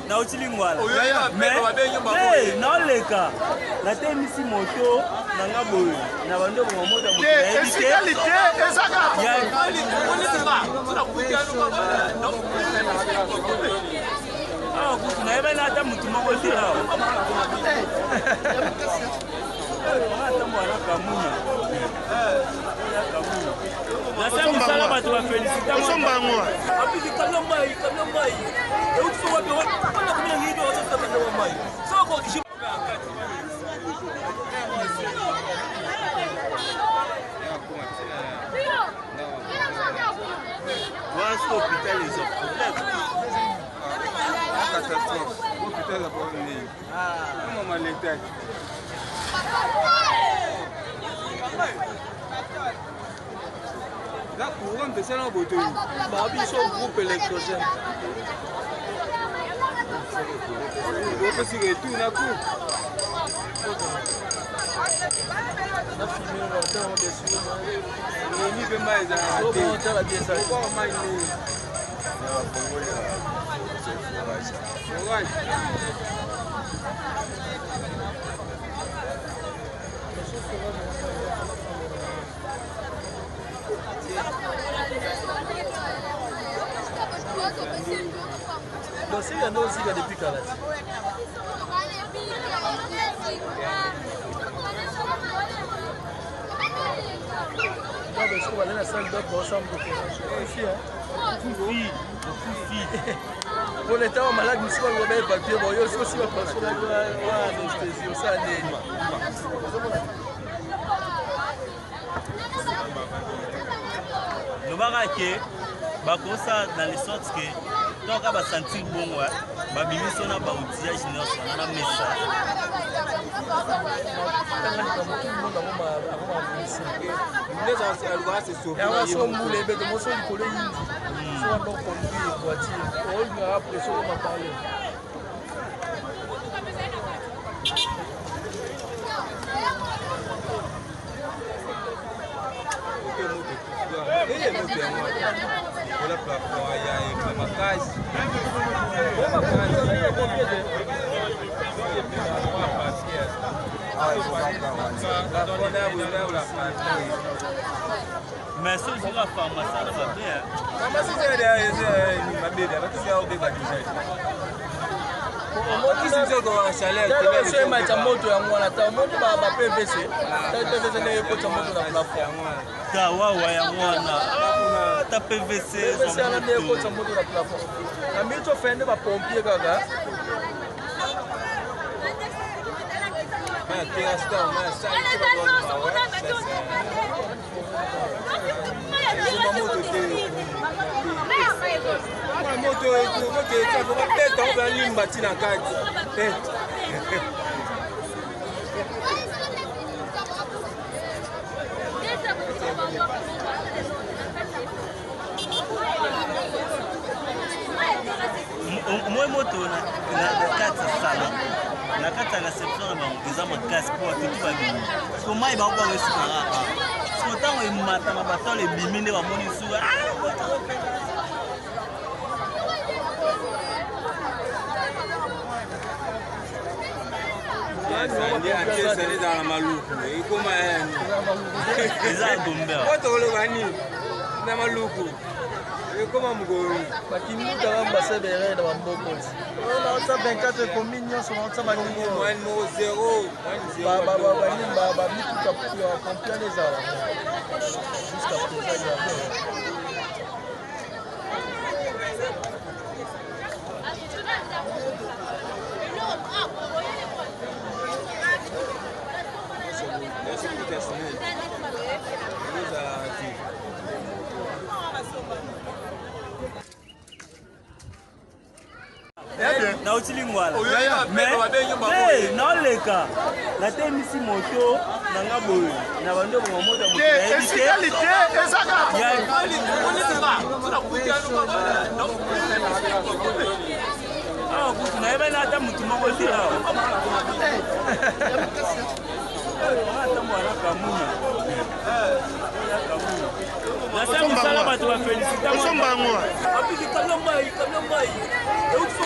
na utilingwala mais na leka na temisi moto na ngaboyo na bando ba moto moto et sécurité ezaka ah kutu na ebe na ata mutu moko tira ata mwana kamuna nasa misala bato bafelicita osombango apiki kamia mai euti fo wapi wana kumia ngido ososabana wa mai soko kishi What's hôpital is a problème? Hôpital a problème. Comment malade? La couronne de ça en beauté. Bah, ils sont groupe électrogène. On peut s'y retourner à coup. On a filmé longtemps dessus. On y peut mal à la pièce. Donc c'est un aussi depuis Kalati. Parce qu'on va aller à la salle d'op ensemble pour pour les temps malades, nous sommes le papier, bon, il y a aussi la personne anesthésie, ça nous barake bakosa dans les sortes que donc à sentir bon ouais babimi sona ba outillage nyonso na mesa mais ce jour la pharmacie va bien. Pharmacie moi moto na kati salon na kati ya réception na bango eza makasi po batutu babimi so mai baoba wesuka so ntango ematama batole ebimi nde bamoni suka dans la maluku. Et comment ils ont tombé. Dans maluku. Et comment mugoro. Bakimu dans l'ambassadeur dans Bamboko. On a ça 24 communes sur ça bakimu. Moins 0. Baba mi tout à compter les arbres. Jusqu'à présent na utilingwala mais na leka na temisi moto na ngaboyo na bando ba moto moto et sécurité ezaka ah kutu na ebe na ata mutu moko tira ata mwana kamuna nasa misala bato bafelicita osombango apiki kamia mai euti fo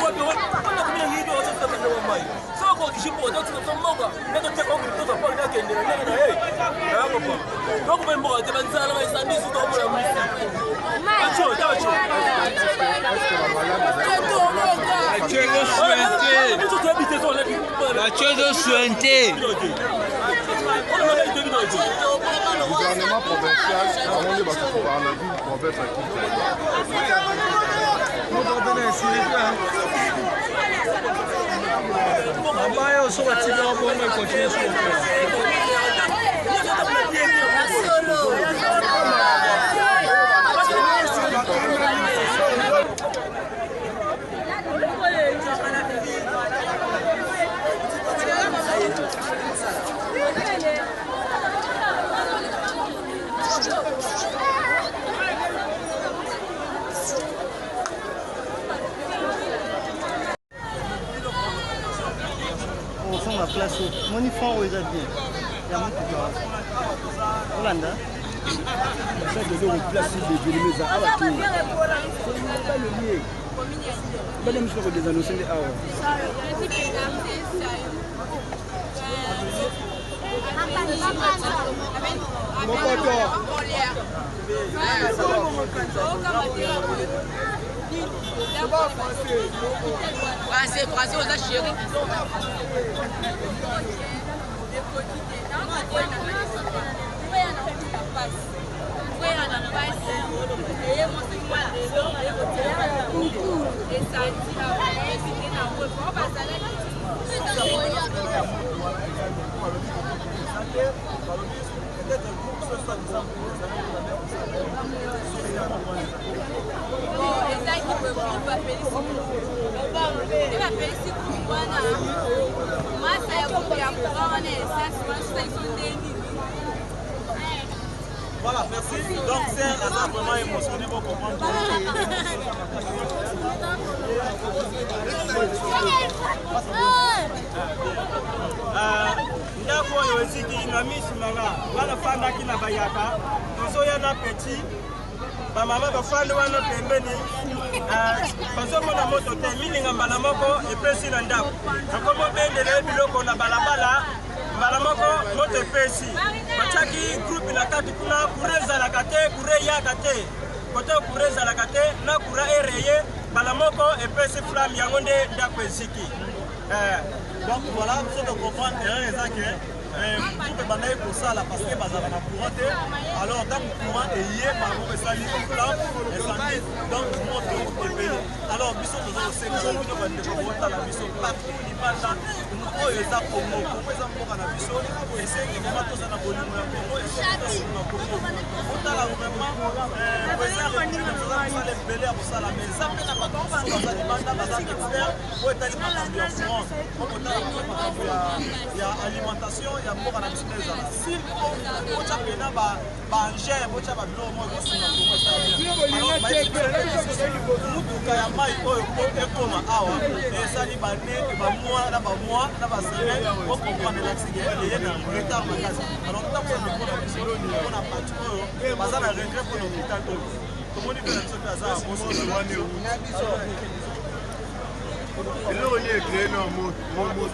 Gouvernement provincial, on est battu pour la ville province à la place où mon enfant où ils bien. Il y a mon qui Hollande. Ça devait replacer des éléments à la tour. Pas le lieu. Madame, je vais désannoncer les hours. Français, on a chéri. Voilà, merci. Donc, c'est vraiment émotionné pour comprendre. Ndako oyo eziki na misu nanga wana fandaki na bayaka tozoya na petit bamama bafandi wana pembeni bazomona moto te mininga mbala moko epesi na ndako nakomobendele biloko na balabala mbala moko moto epesi batiaki groupe na kati kuna kure ezalaka te kure eyaka te kote kure ezalaka te na kura ereye mbala moko epesi flamme yango nde ndako eziki. Donc voilà, ce que comprendre les actes, tout est bandé pour ça là parce que bazar na courant. Alors dans le courant et hier par rapport à ça il faut là et ça dit donc monte au pays. Alors biso nous avons 5 jours nous va de monter la biso partout ni pas là nous les a pour nous pour exemple pour la biso et c'est que vraiment tout ça na bolimo ya Congo et c'est que na Congo. On a là vraiment président nous avons les belé pour ça là mais ça peut pas comme ça ça demande bazar expert pour être alimentation courant. Il y a alimentation, il y a mort à la business. Si on a bien banger, on a bien l'eau, on a bien. Alors, nous kaya mai oyo ekoma awa esali bane bamwa na bamwa na basene on comprend l'accident et na retard makasi. Alors tant que nous avons bisolo ni on a parti oyo bazana regret pour l'hôpital oyo. Comment on dit que ça ça bosso de wane ou et là, il est créé dans mon mot de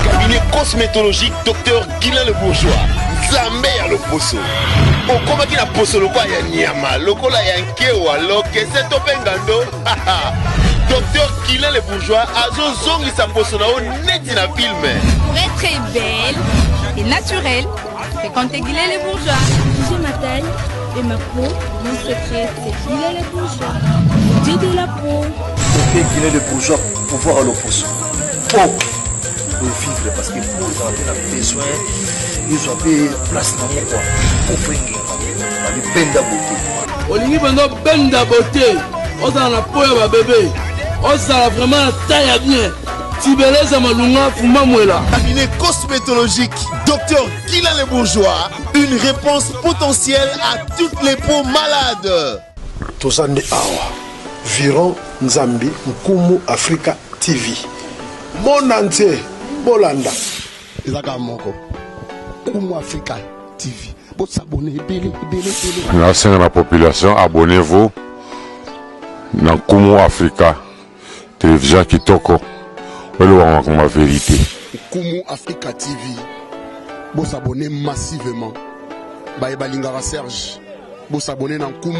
Cabinet cosmétologique Dr Guilain le Bourgeois. Zambé à l'opposo. Au combat qui n'a pas le quoi ya nyama, lokola ya nkewa, loke c'est topengando. Docteur Guilain le Bourgeois a zongi sa poso na net na film. Pour être belle et naturelle, fréquentez Guilain le Bourgeois. J'ai ma taille, Et ma peau, mon secret, c'est Guilain le bourgeois. Dieu de la peau. Et Guilain le bourgeois pour voir le poisson. Oh, pour vivre parce que pour avoir besoin, ils ont fait place dans mon coin. Pour faire une belle beauté. Olingi bando benda beauté. Oza na peau ya bébé. Oza vraiment taille à bien. Tibeleza malunga fuma mwela. Cabinet cosmétologique Dr Guilain le bourgeois. Une réponse potentielle à toutes les peaux malades. Tozande awa. Viron Nzambi Nkumu Africa TV. Monante Bolanda. Ezaka moko. Nkumu Africa TV. Vous s'abonnez, Merci à la population, abonnez-vous dans Nkumu Africa télévision Kitoko. Comme la vérité. Nkumu Africa TV. Vous s'abonnez massivement. Baye Balingara Serge. Vous s'abonnez dans Nkumu